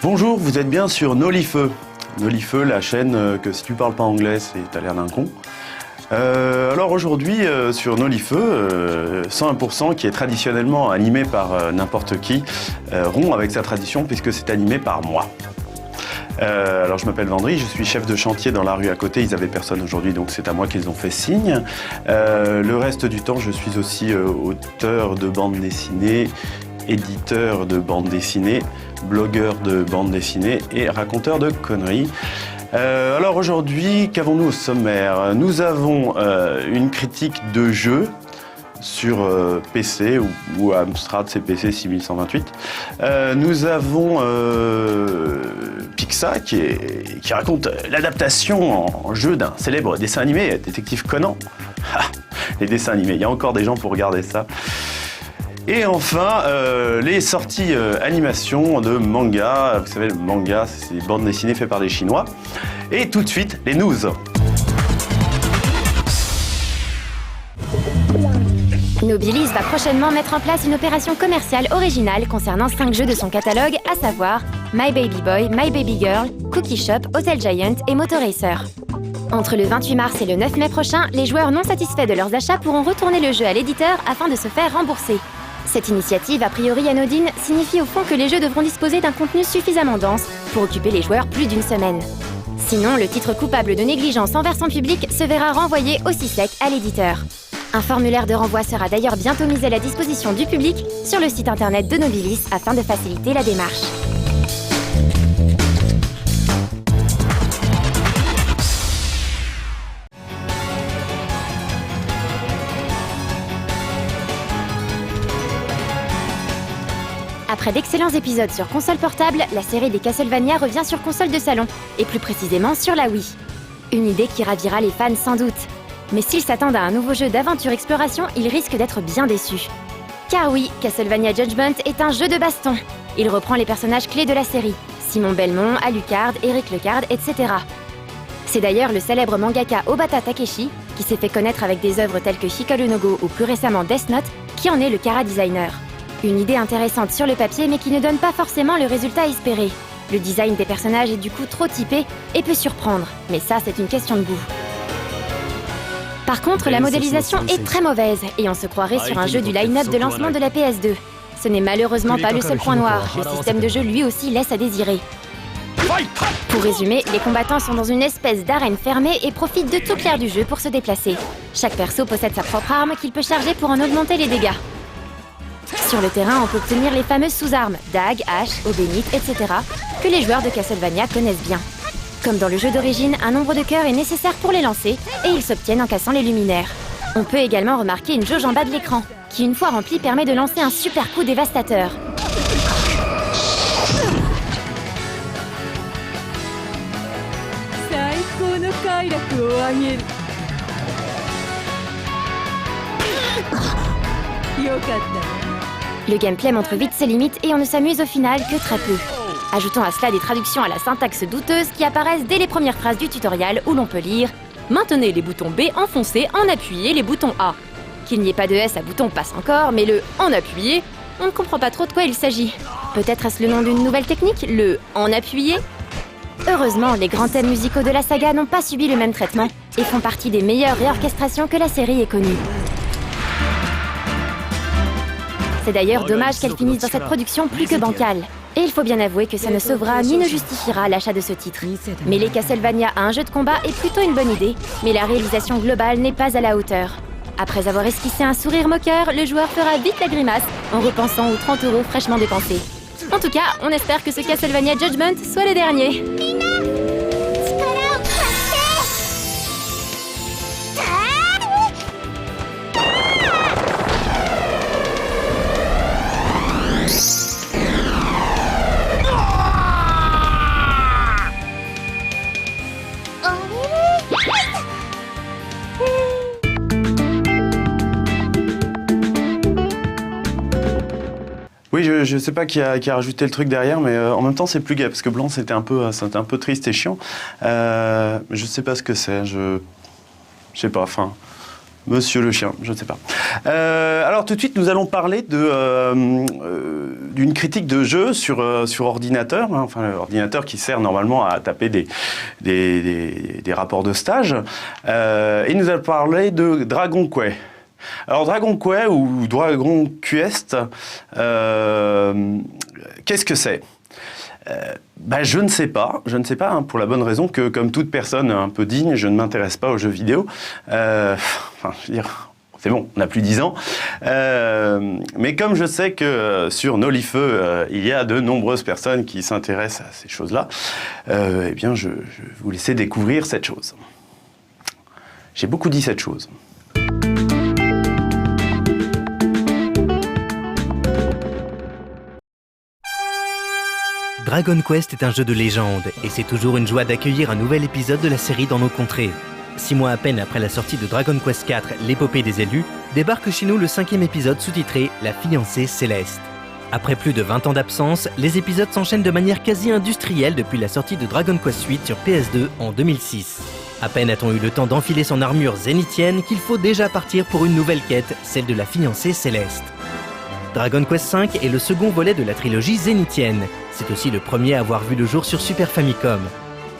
Bonjour, vous êtes bien sur Nolifeu. Nolifeu, la chaîne que si tu parles pas anglais, t'as l'air d'un con. Alors aujourd'hui, sur Nolifeu, 101% qui est traditionnellement animé par n'importe qui, rompt avec sa tradition puisque c'est animé par moi. Alors je m'appelle Vendry, je suis chef de chantier dans la rue à côté, ils avaient personne aujourd'hui donc c'est à moi qu'ils ont fait signe. Le reste du temps je suis aussi auteur de bande dessinée, éditeur de bande dessinée, blogueur de bande dessinée et raconteur de conneries. Alors aujourd'hui, qu'avons-nous au sommaire? Nous avons une critique de jeu sur PC ou Amstrad CPC 6128. Nous avons Pixa qui raconte l'adaptation en jeu d'un célèbre dessin animé, Détective Conan. Les dessins animés, il y a encore des gens pour regarder ça. Et enfin, les sorties animation de manga. Vous savez, le manga, c'est des bandes dessinées faites par des Chinois. Et tout de suite, les news. Nobilis va prochainement mettre en place une opération commerciale originale concernant 5 jeux de son catalogue, à savoir My Baby Boy, My Baby Girl, Cookie Shop, Hotel Giant et Moto Racer. Entre le 28 mars et le 9 mai prochain, les joueurs non satisfaits de leurs achats pourront retourner le jeu à l'éditeur afin de se faire rembourser. Cette initiative, a priori anodine, signifie au fond que les jeux devront disposer d'un contenu suffisamment dense pour occuper les joueurs plus d'une semaine. Sinon, le titre coupable de négligence envers son public se verra renvoyé aussi sec à l'éditeur. Un formulaire de renvoi sera d'ailleurs bientôt mis à la disposition du public sur le site internet de Nobilis afin de faciliter la démarche. Après d'excellents épisodes sur console portable, la série des Castlevania revient sur console de salon, et plus précisément sur la Wii. Une idée qui ravira les fans sans doute. Mais s'ils s'attendent à un nouveau jeu d'aventure-exploration, ils risquent d'être bien déçus. Car oui, Castlevania Judgment est un jeu de baston. Il reprend les personnages clés de la série, Simon Belmont, Alucard, Eric Lecard, etc. C'est d'ailleurs le célèbre mangaka Obata Takeshi, qui s'est fait connaître avec des œuvres telles que Hikaru no Go ou plus récemment Death Note, qui en est le chara-designer. Une idée intéressante sur le papier mais qui ne donne pas forcément le résultat espéré. Le design des personnages est du coup trop typé et peut surprendre, mais ça c'est une question de goût. Par contre, la modélisation est très mauvaise et on se croirait sur un jeu du line-up de lancement de la PS2. Ce n'est malheureusement pas le seul point noir, le système de jeu lui aussi laisse à désirer. Pour résumer, les combattants sont dans une espèce d'arène fermée et profitent de tout clair du jeu pour se déplacer. Chaque perso possède sa propre arme qu'il peut charger pour en augmenter les dégâts. Sur le terrain, on peut obtenir les fameuses sous-armes, dagues, haches, eau bénite, etc. que les joueurs de Castlevania connaissent bien. Comme dans le jeu d'origine, un nombre de cœurs est nécessaire pour les lancer, et ils s'obtiennent en cassant les luminaires. On peut également remarquer une jauge en bas de l'écran, qui une fois remplie permet de lancer un super coup dévastateur. Le gameplay montre vite ses limites et on ne s'amuse au final que très peu. Ajoutons à cela des traductions à la syntaxe douteuse qui apparaissent dès les premières phrases du tutoriel où l'on peut lire « Maintenez les boutons B enfoncés en appuyé les boutons A ». Qu'il n'y ait pas de S à bouton passe encore, mais le « en appuyé », on ne comprend pas trop de quoi il s'agit. Peut-être est-ce le nom d'une nouvelle technique, le « en appuyé ». Heureusement, les grands thèmes musicaux de la saga n'ont pas subi le même traitement et font partie des meilleures réorchestrations que la série ait connues. C'est d'ailleurs dommage qu'elle finisse dans cette production plus que bancale. Et il faut bien avouer que ça ne sauvera ni ne justifiera l'achat de ce titre. Mêler Castlevania à un jeu de combat est plutôt une bonne idée, mais la réalisation globale n'est pas à la hauteur. Après avoir esquissé un sourire moqueur, le joueur fera vite la grimace en repensant aux 30 € fraîchement dépensés. En tout cas, on espère que ce Castlevania Judgment soit le dernier. Oui, je sais pas qui a rajouté le truc derrière, mais en même temps c'est plus gai parce que blanc c'était un peu triste et chiant. Je sais pas ce que c'est, je sais pas. Enfin, Monsieur le chien, je ne sais pas. Alors tout de suite, nous allons parler d'une critique de jeu sur ordinateur, hein, enfin l'ordinateur qui sert normalement à taper des rapports de stage. Et nous allons parler de Dragon Quest. Alors Dragon Quest ou Dragon Quest, qu'est-ce que c'est ? Je ne sais pas, hein, pour la bonne raison que, comme toute personne un peu digne, je ne m'intéresse pas aux jeux vidéo. Je veux dire, c'est bon, on n'a plus 10 ans. Mais comme je sais que sur Nolifeu, il y a de nombreuses personnes qui s'intéressent à ces choses-là, eh bien, je vais vous laisser découvrir cette chose. J'ai beaucoup dit cette chose. Dragon Quest est un jeu de légende, et c'est toujours une joie d'accueillir un nouvel épisode de la série dans nos contrées. 6 mois à peine après la sortie de Dragon Quest IV, l'épopée des élus, débarque chez nous le 5e épisode sous-titré « La fiancée céleste ». Après plus de 20 ans d'absence, les épisodes s'enchaînent de manière quasi industrielle depuis la sortie de Dragon Quest VIII sur PS2 en 2006. À peine a-t-on eu le temps d'enfiler son armure zénithienne qu'il faut déjà partir pour une nouvelle quête, celle de la fiancée céleste. Dragon Quest V est le second volet de la trilogie zénithienne. C'est aussi le premier à avoir vu le jour sur Super Famicom.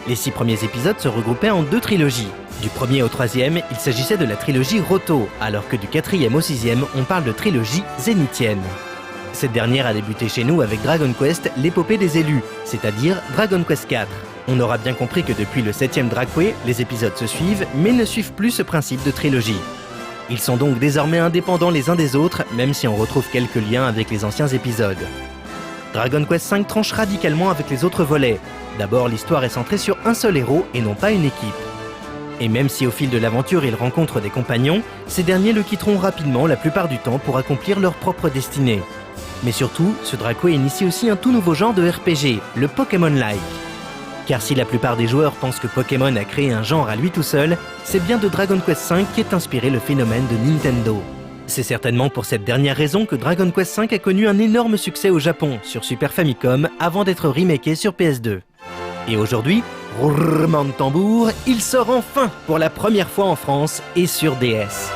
Les 6 premiers épisodes se regroupaient en 2 trilogies. Du premier au 3e, il s'agissait de la trilogie Roto, alors que du 4e au 6e, on parle de trilogie zénithienne. Cette dernière a débuté chez nous avec Dragon Quest, l'épopée des élus, c'est-à-dire Dragon Quest IV. On aura bien compris que depuis le 7e Dragquest, les épisodes se suivent, mais ne suivent plus ce principe de trilogie. Ils sont donc désormais indépendants les uns des autres, même si on retrouve quelques liens avec les anciens épisodes. Dragon Quest V tranche radicalement avec les autres volets. D'abord, l'histoire est centrée sur un seul héros et non pas une équipe. Et même si au fil de l'aventure il rencontre des compagnons, ces derniers le quitteront rapidement la plupart du temps pour accomplir leur propre destinée. Mais surtout, ce Dragquest initie aussi un tout nouveau genre de RPG, le Pokémon-like. Car si la plupart des joueurs pensent que Pokémon a créé un genre à lui tout seul, c'est bien de Dragon Quest V qu'est inspiré le phénomène de Nintendo. C'est certainement pour cette dernière raison que Dragon Quest V a connu un énorme succès au Japon, sur Super Famicom, avant d'être remaké sur PS2. Et aujourd'hui, roulement de tambour, il sort enfin pour la première fois en France et sur DS.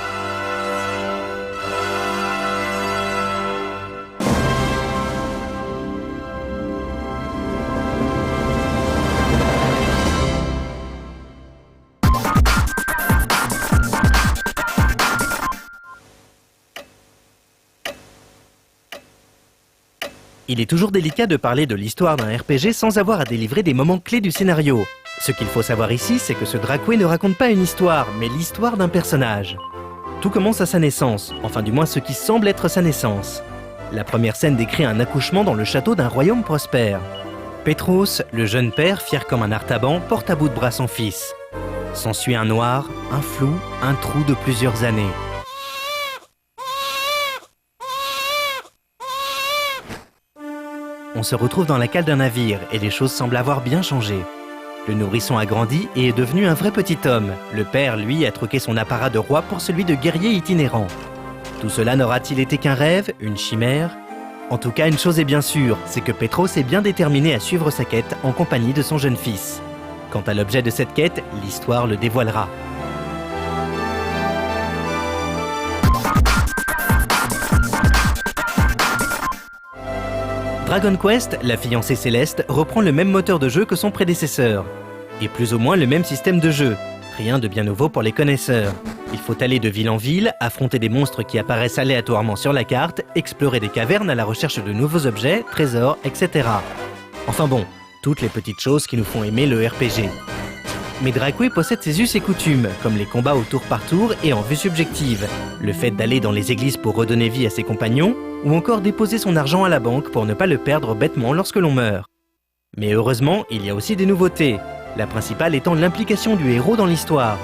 Il est toujours délicat de parler de l'histoire d'un RPG sans avoir à délivrer des moments clés du scénario. Ce qu'il faut savoir ici, c'est que ce Dragquest ne raconte pas une histoire, mais l'histoire d'un personnage. Tout commence à sa naissance, enfin du moins ce qui semble être sa naissance. La première scène décrit un accouchement dans le château d'un royaume prospère. Petros, le jeune père, fier comme un artaban, porte à bout de bras son fils. S'ensuit un noir, un flou, un trou de plusieurs années. On se retrouve dans la cale d'un navire et les choses semblent avoir bien changé. Le nourrisson a grandi et est devenu un vrai petit homme. Le père, lui, a troqué son apparat de roi pour celui de guerrier itinérant. Tout cela n'aura-t-il été qu'un rêve, une chimère ? En tout cas, une chose est bien sûre, c'est que Petros est bien déterminé à suivre sa quête en compagnie de son jeune fils. Quant à l'objet de cette quête, l'histoire le dévoilera. Dragon Quest, la fiancée céleste, reprend le même moteur de jeu que son prédécesseur. Et plus ou moins le même système de jeu. Rien de bien nouveau pour les connaisseurs. Il faut aller de ville en ville, affronter des monstres qui apparaissent aléatoirement sur la carte, explorer des cavernes à la recherche de nouveaux objets, trésors, etc. Enfin bon, toutes les petites choses qui nous font aimer le RPG. Mais Dragquest possède ses us et coutumes, comme les combats au tour par tour et en vue subjective, le fait d'aller dans les églises pour redonner vie à ses compagnons, ou encore déposer son argent à la banque pour ne pas le perdre bêtement lorsque l'on meurt. Mais heureusement, il y a aussi des nouveautés, la principale étant l'implication du héros dans l'histoire.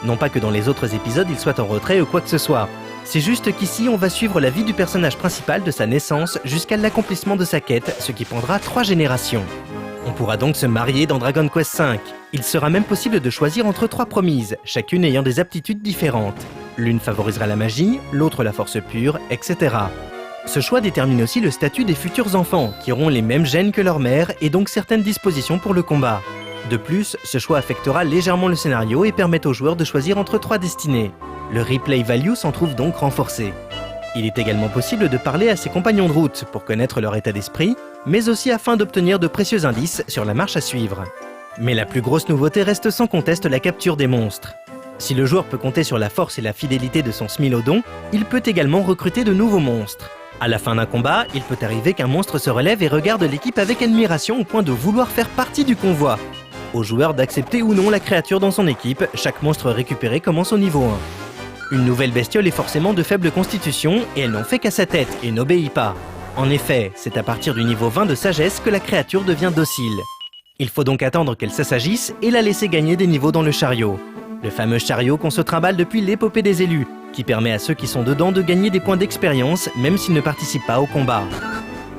Non pas que dans les autres épisodes il soit en retrait ou quoi que ce soit, c'est juste qu'ici on va suivre la vie du personnage principal de sa naissance jusqu'à l'accomplissement de sa quête, ce qui prendra 3 générations. On pourra donc se marier dans Dragon Quest V. Il sera même possible de choisir entre 3 promises, chacune ayant des aptitudes différentes. L'une favorisera la magie, l'autre la force pure, etc. Ce choix détermine aussi le statut des futurs enfants, qui auront les mêmes gènes que leur mère et donc certaines dispositions pour le combat. De plus, ce choix affectera légèrement le scénario et permet aux joueurs de choisir entre 3 destinées. Le replay value s'en trouve donc renforcé. Il est également possible de parler à ses compagnons de route pour connaître leur état d'esprit, mais aussi afin d'obtenir de précieux indices sur la marche à suivre. Mais la plus grosse nouveauté reste sans conteste la capture des monstres. Si le joueur peut compter sur la force et la fidélité de son Smilodon, il peut également recruter de nouveaux monstres. À la fin d'un combat, il peut arriver qu'un monstre se relève et regarde l'équipe avec admiration au point de vouloir faire partie du convoi. Au joueur d'accepter ou non la créature dans son équipe, chaque monstre récupéré commence au niveau 1. Une nouvelle bestiole est forcément de faible constitution et elle n'en fait qu'à sa tête et n'obéit pas. En effet, c'est à partir du niveau 20 de sagesse que la créature devient docile. Il faut donc attendre qu'elle s'assagisse et la laisser gagner des niveaux dans le chariot. Le fameux chariot qu'on se trimballe depuis l'épopée des élus, qui permet à ceux qui sont dedans de gagner des points d'expérience même s'ils ne participent pas au combat.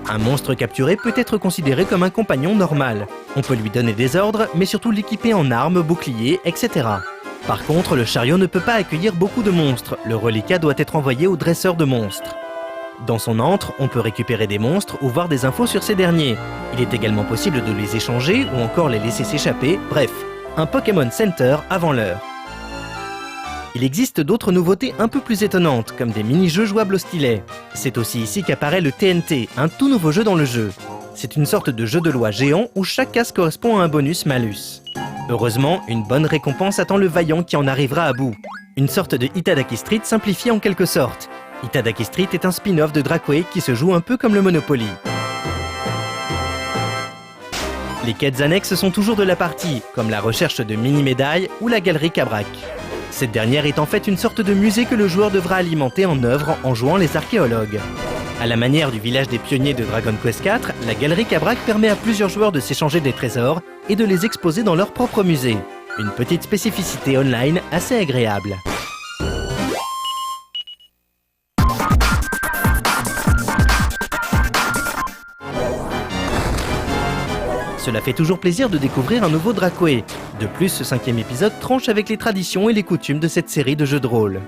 Un monstre capturé peut être considéré comme un compagnon normal. On peut lui donner des ordres, mais surtout l'équiper en armes, boucliers, etc. Par contre, le chariot ne peut pas accueillir beaucoup de monstres. Le reliquat doit être envoyé au dresseur de monstres. Dans son antre, on peut récupérer des monstres ou voir des infos sur ces derniers. Il est également possible de les échanger ou encore les laisser s'échapper, bref, un Pokémon Center avant l'heure. Il existe d'autres nouveautés un peu plus étonnantes, comme des mini-jeux jouables au stylet. C'est aussi ici qu'apparaît le TNT, un tout nouveau jeu dans le jeu. C'est une sorte de jeu de loi géant où chaque case correspond à un bonus-malus. Heureusement, une bonne récompense attend le vaillant qui en arrivera à bout. Une sorte de Itadaki Street simplifiée en quelque sorte. Itadaki Street est un spin-off de Dracway qui se joue un peu comme le Monopoly. Les quêtes annexes sont toujours de la partie, comme la recherche de mini-médailles ou la galerie Cabrac. Cette dernière est en fait une sorte de musée que le joueur devra alimenter en œuvre en jouant les archéologues. À la manière du village des pionniers de Dragon Quest IV, la galerie Cabrac permet à plusieurs joueurs de s'échanger des trésors et de les exposer dans leur propre musée. Une petite spécificité online assez agréable. Cela fait toujours plaisir de découvrir un nouveau Dracway. De plus, ce 5e épisode tranche avec les traditions et les coutumes de cette série de jeux de rôle.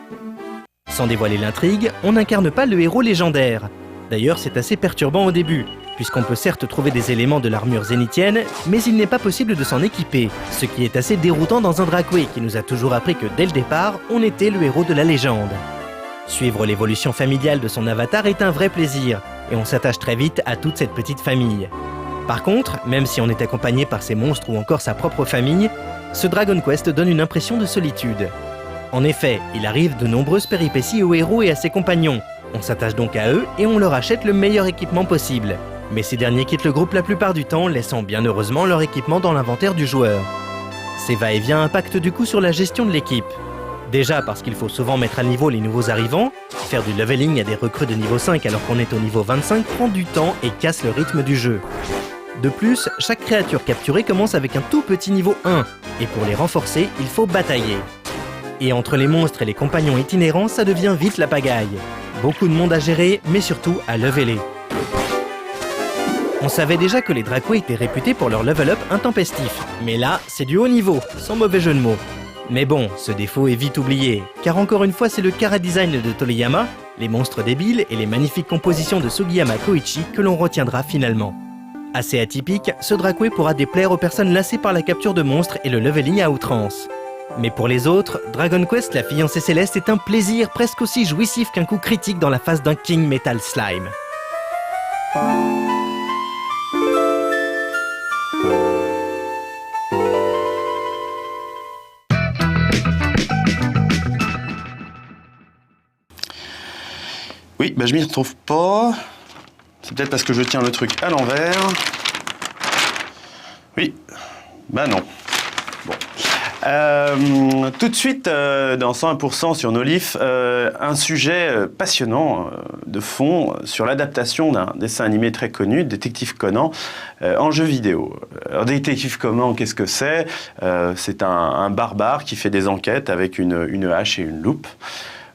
Sans dévoiler l'intrigue, on n'incarne pas le héros légendaire. D'ailleurs, c'est assez perturbant au début, puisqu'on peut certes trouver des éléments de l'armure zénithienne, mais il n'est pas possible de s'en équiper, ce qui est assez déroutant dans un Dracway qui nous a toujours appris que dès le départ, on était le héros de la légende. Suivre l'évolution familiale de son avatar est un vrai plaisir, et on s'attache très vite à toute cette petite famille. Par contre, même si on est accompagné par ses monstres ou encore sa propre famille, ce Dragon Quest donne une impression de solitude. En effet, il arrive de nombreuses péripéties au héros et à ses compagnons. On s'attache donc à eux et on leur achète le meilleur équipement possible. Mais ces derniers quittent le groupe la plupart du temps, laissant bien heureusement leur équipement dans l'inventaire du joueur. Ces va-et-vient impactent du coup sur la gestion de l'équipe. Déjà parce qu'il faut souvent mettre à niveau les nouveaux arrivants, faire du leveling à des recrues de niveau 5 alors qu'on est au niveau 25 prend du temps et casse le rythme du jeu. De plus, chaque créature capturée commence avec un tout petit niveau 1, et pour les renforcer, il faut batailler. Et entre les monstres et les compagnons itinérants, ça devient vite la pagaille. Beaucoup de monde à gérer, mais surtout à leveler. On savait déjà que les Dracway étaient réputés pour leur level up intempestif, mais là, c'est du haut niveau, sans mauvais jeu de mots. Mais bon, ce défaut est vite oublié, car encore une fois c'est le chara-design de Toriyama, les monstres débiles et les magnifiques compositions de Sugiyama Koichi que l'on retiendra finalement. Assez atypique, ce Dracway pourra déplaire aux personnes lassées par la capture de monstres et le leveling à outrance. Mais pour les autres, Dragon Quest la fiancée céleste est un plaisir presque aussi jouissif qu'un coup critique dans la face d'un King Metal Slime. Oui, je m'y retrouve pas. C'est peut-être parce que je tiens le truc à l'envers. Oui, non. Bon. Tout de suite, dans 101% sur Nolif, un sujet passionnant de fond sur l'adaptation d'un dessin animé très connu, Détective Conan, en jeu vidéo. Alors, Détective Conan, qu'est-ce que c'est ? C'est un barbare qui fait des enquêtes avec une hache et une loupe.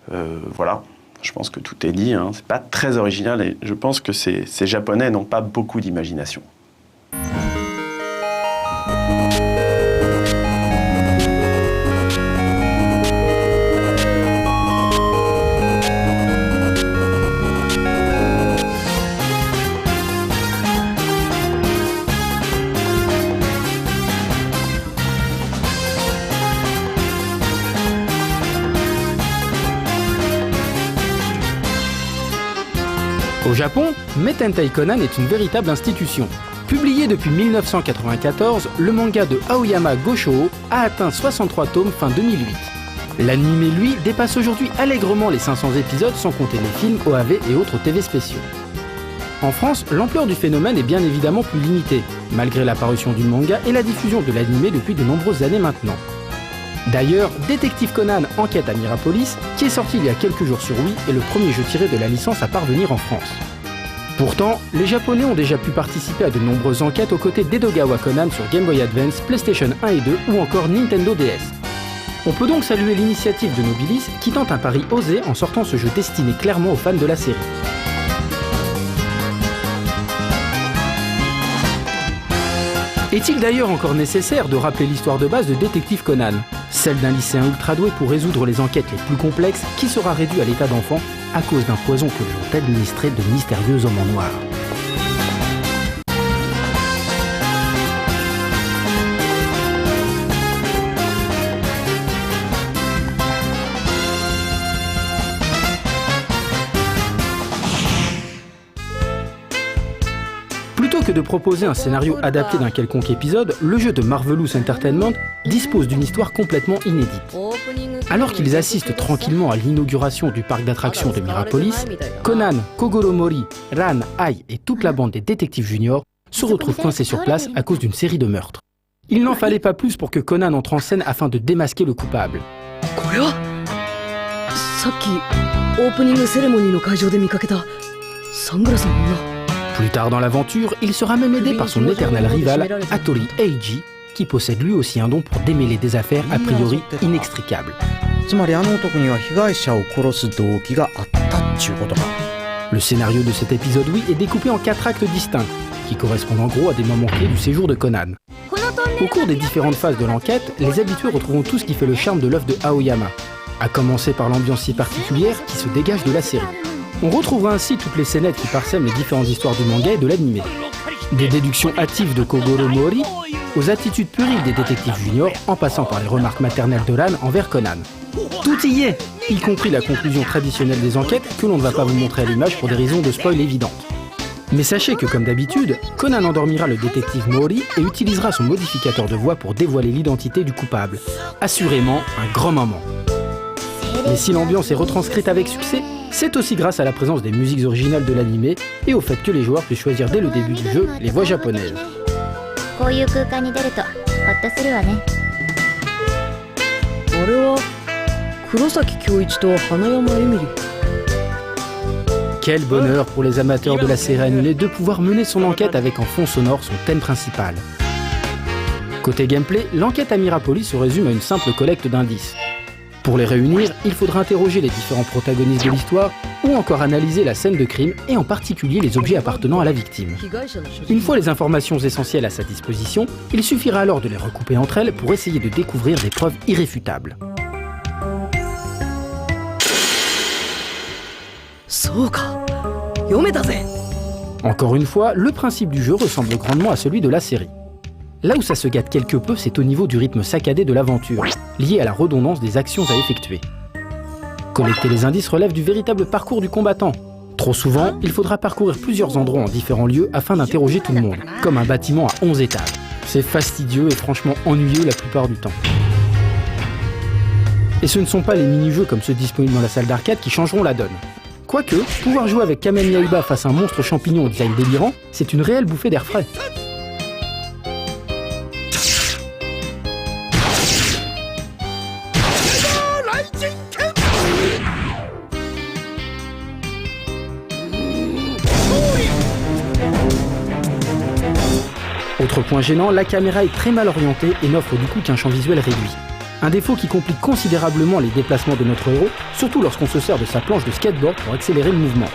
Voilà. Je pense que tout est dit, hein. C'est pas très original et je pense que ces Japonais n'ont pas beaucoup d'imagination. Au Japon, Metentai Conan est une véritable institution. Publié depuis 1994, le manga de Aoyama Gosho a atteint 63 tomes fin 2008. L'anime, lui, dépasse aujourd'hui allègrement les 500 épisodes sans compter les films, OAV et autres TV spéciaux. En France, l'ampleur du phénomène est bien évidemment plus limitée, malgré l'apparition du manga et la diffusion de l'anime depuis de nombreuses années maintenant. D'ailleurs, Détective Conan Enquête à Mirapolis, qui est sorti il y a quelques jours sur Wii, est le premier jeu tiré de la licence à parvenir en France. Pourtant, les Japonais ont déjà pu participer à de nombreuses enquêtes aux côtés d'Edogawa Conan sur Game Boy Advance, PlayStation 1 et 2 ou encore Nintendo DS. On peut donc saluer l'initiative de Nobilis qui tente un pari osé en sortant ce jeu destiné clairement aux fans de la série. Est-il d'ailleurs encore nécessaire de rappeler l'histoire de base de Détective Conan, celle d'un lycéen ultra doué pour résoudre les enquêtes les plus complexes qui sera réduit à l'état d'enfant à cause d'un poison que lui ont administré de mystérieux hommes en noir. Plutôt que de proposer un scénario adapté d'un quelconque épisode, le jeu de Marvelous Entertainment dispose d'une histoire complètement inédite. Alors qu'ils assistent tranquillement à l'inauguration du parc d'attractions de Mirapolis, Conan, Kogoro Mori, Ran, Ai et toute la bande des détectives juniors se retrouvent coincés sur place à cause d'une série de meurtres. Il n'en fallait pas plus pour que Conan entre en scène afin de démasquer le coupable. Plus tard dans l'aventure, il sera même aidé par son éternel rival, Hattori Eiji, qui possède lui aussi un don pour démêler des affaires a priori inextricables. Le scénario de cet épisode, oui, est découpé en 4 actes distincts, qui correspondent en gros à des moments clés du séjour de Conan. Au cours des différentes phases de l'enquête, les habitués retrouveront tout ce qui fait le charme de l'œuvre de Aoyama, à commencer par l'ambiance si particulière qui se dégage de la série. On retrouvera ainsi toutes les scénettes qui parsèment les différentes histoires du manga et de l'anime. Des déductions hâtives de Kogoro Mori, aux attitudes puériles des détectives juniors, en passant par les remarques maternelles de Ran envers Conan. Tout y est, y compris la conclusion traditionnelle des enquêtes que l'on ne va pas vous montrer à l'image pour des raisons de spoil évidentes. Mais sachez que, comme d'habitude, Conan endormira le détective Mori et utilisera son modificateur de voix pour dévoiler l'identité du coupable. Assurément, un grand moment. Mais si l'ambiance est retranscrite avec succès, c'est aussi grâce à la présence des musiques originales de l'anime et au fait que les joueurs puissent choisir dès le début du jeu les voix japonaises. Quel bonheur pour les amateurs de la série animée de pouvoir mener son enquête avec en fond sonore son thème principal. Côté gameplay, l'enquête à Mirapolis se résume à une simple collecte d'indices. Pour les réunir, il faudra interroger les différents protagonistes de l'histoire ou encore analyser la scène de crime et en particulier les objets appartenant à la victime. Une fois les informations essentielles à sa disposition, il suffira alors de les recouper entre elles pour essayer de découvrir des preuves irréfutables. Encore une fois, le principe du jeu ressemble grandement à celui de la série. Là où ça se gâte quelque peu, c'est au niveau du rythme saccadé de l'aventure, lié à la redondance des actions à effectuer. Collecter les indices relève du véritable parcours du combattant. Trop souvent, il faudra parcourir plusieurs endroits en différents lieux afin d'interroger tout le monde, comme un bâtiment à 11 étages. C'est fastidieux et franchement ennuyeux la plupart du temps. Et ce ne sont pas les mini-jeux comme ceux disponibles dans la salle d'arcade qui changeront la donne. Quoique, pouvoir jouer avec Kamen Yaiba face à un monstre champignon au design délirant, c'est une réelle bouffée d'air frais. Autre point gênant, la caméra est très mal orientée et n'offre du coup qu'un champ visuel réduit. Un défaut qui complique considérablement les déplacements de notre héros, surtout lorsqu'on se sert de sa planche de skateboard pour accélérer le mouvement.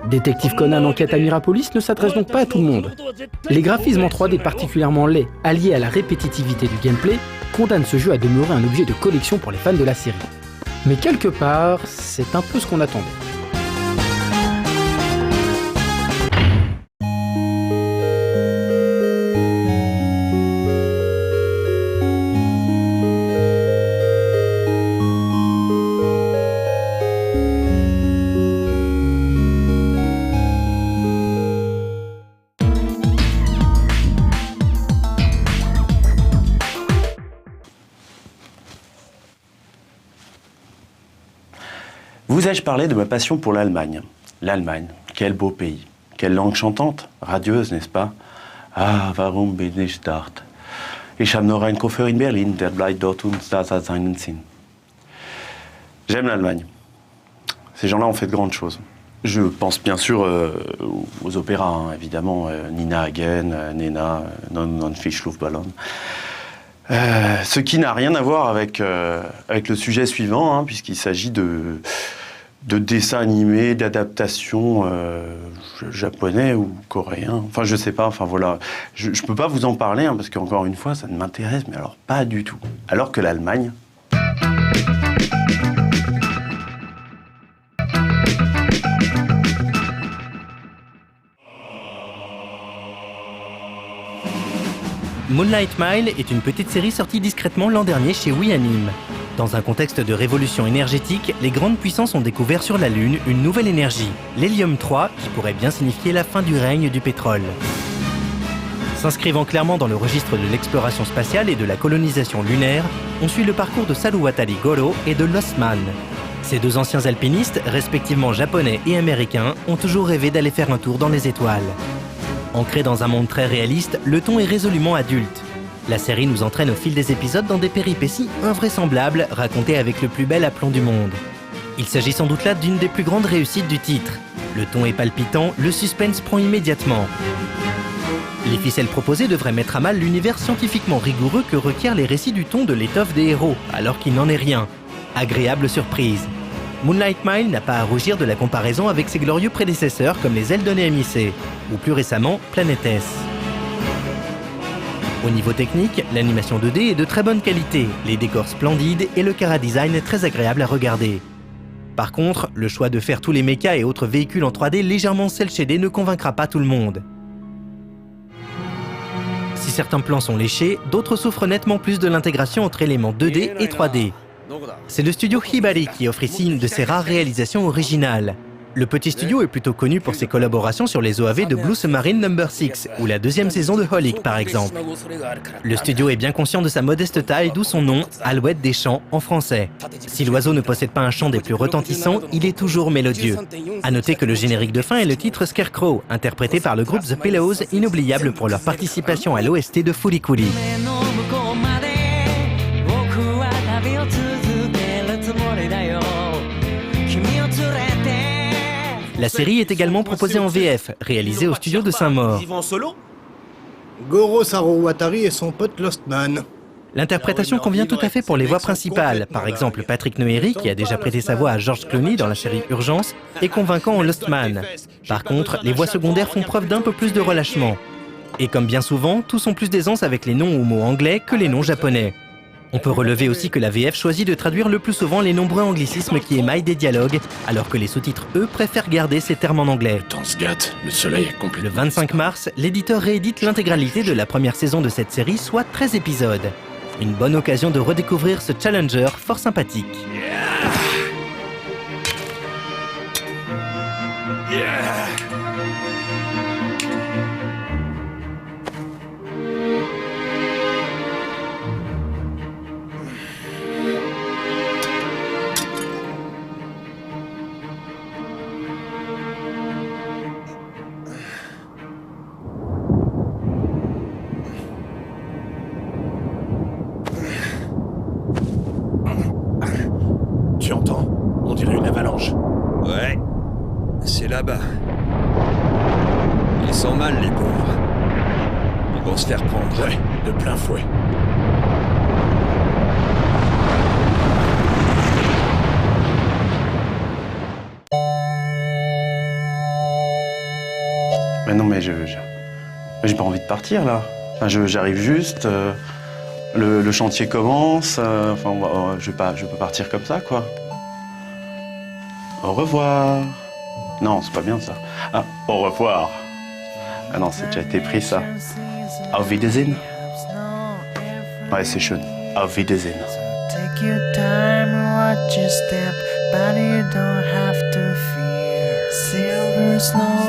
Détective Conan Enquête à Mirapolis ne s'adresse donc pas à tout le monde. Les graphismes en 3D particulièrement laids, alliés à la répétitivité du gameplay, condamnent ce jeu à demeurer un objet de collection pour les fans de la série. Mais quelque part, c'est un peu ce qu'on attendait. Vous ai-je parlé de ma passion pour l'Allemagne? L'Allemagne, quel beau pays. Quelle langue chantante, radieuse, n'est-ce pas? Ah, warum bin ich dort? Ich habe noch einen Koffer in Berlin, der bleibt dort und das hat seinen Sinn. J'aime l'Allemagne. Ces gens-là ont fait de grandes choses. Je pense bien sûr aux opéras, hein, évidemment, Nina Hagen, Nena, Non Fischluftballon. Ce qui n'a rien à voir avec le sujet suivant, hein, puisqu'il s'agit de dessins animés, d'adaptations japonais ou coréens. Enfin, je sais pas, enfin voilà. Je peux pas vous en parler, hein, parce qu'encore une fois, ça ne m'intéresse, mais alors pas du tout. Alors que l'Allemagne... Moonlight Mile est une petite série sortie discrètement l'an dernier chez Oui Anime. Dans un contexte de révolution énergétique, les grandes puissances ont découvert sur la Lune une nouvelle énergie, l'hélium 3, qui pourrait bien signifier la fin du règne du pétrole. S'inscrivant clairement dans le registre de l'exploration spatiale et de la colonisation lunaire, on suit le parcours de Saruwatari Goro et de Lost Man. Ces deux anciens alpinistes, respectivement japonais et américains, ont toujours rêvé d'aller faire un tour dans les étoiles. Ancré dans un monde très réaliste, le ton est résolument adulte. La série nous entraîne au fil des épisodes dans des péripéties invraisemblables racontées avec le plus bel aplomb du monde. Il s'agit sans doute là d'une des plus grandes réussites du titre. Le ton est palpitant, le suspense prend immédiatement. Les ficelles proposées devraient mettre à mal l'univers scientifiquement rigoureux que requièrent les récits du ton de l'étoffe des héros, alors qu'il n'en est rien. Agréable surprise. Moonlight Mile n'a pas à rougir de la comparaison avec ses glorieux prédécesseurs comme les Eldon et MIC, ou plus récemment Planet S. Au niveau technique, l'animation 2D est de très bonne qualité, les décors splendides et le chara-design est très agréable à regarder. Par contre, le choix de faire tous les mechas et autres véhicules en 3D légèrement cel-shadés ne convaincra pas tout le monde. Si certains plans sont léchés, d'autres souffrent nettement plus de l'intégration entre éléments 2D et 3D. C'est le studio Hibari qui offre ici une de ses rares réalisations originales. Le petit studio est plutôt connu pour ses collaborations sur les OAV de Blue Submarine No. 6 ou la deuxième saison de Holic par exemple. Le studio est bien conscient de sa modeste taille, d'où son nom, Alouette des champs en français. Si l'oiseau ne possède pas un chant des plus retentissants, il est toujours mélodieux. A noter que le générique de fin est le titre Scarecrow, interprété par le groupe The Pillows, inoubliable pour leur participation à l'OST de Furikuri. La série est également proposée en VF, réalisée au studio de Saint-Maur. Goro Saruwatari et son pote Lost Man. L'interprétation convient tout à fait pour les voix principales. Par exemple, Patrick Newry, qui a déjà prêté sa voix à George Clooney dans la série Urgence, est convaincant en Lost Man. Par contre, les voix secondaires font preuve d'un peu plus de relâchement. Et comme bien souvent, tous ont plus d'aisance avec les noms ou mots anglais que les noms japonais. On peut relever aussi que la VF choisit de traduire le plus souvent les nombreux anglicismes qui émaillent des dialogues, alors que les sous-titres, eux, préfèrent garder ces termes en anglais. Le temps se gâte, le soleil est complet. Le 25 mars, l'éditeur réédite l'intégralité de la première saison de cette série, soit 13 épisodes. Une bonne occasion de redécouvrir ce challenger fort sympathique. Tu entends? On dirait une avalanche. Ouais, c'est là-bas. Ils sont mal, les pauvres. Ils vont se faire prendre. Ouais, de plein fouet. Mais non, mais j'ai pas envie de partir, là. Enfin, j'arrive juste, le chantier commence, enfin, je peux partir comme ça, quoi. Au revoir. Non, c'est pas bien, ça. Ah, au revoir. Ah non, c'est déjà été pris, ça. Auf Wiedersehen. Ouais, c'est schön. Auf Wiedersehen. Take your time, watch your step, but you don't have to fear. Silver snow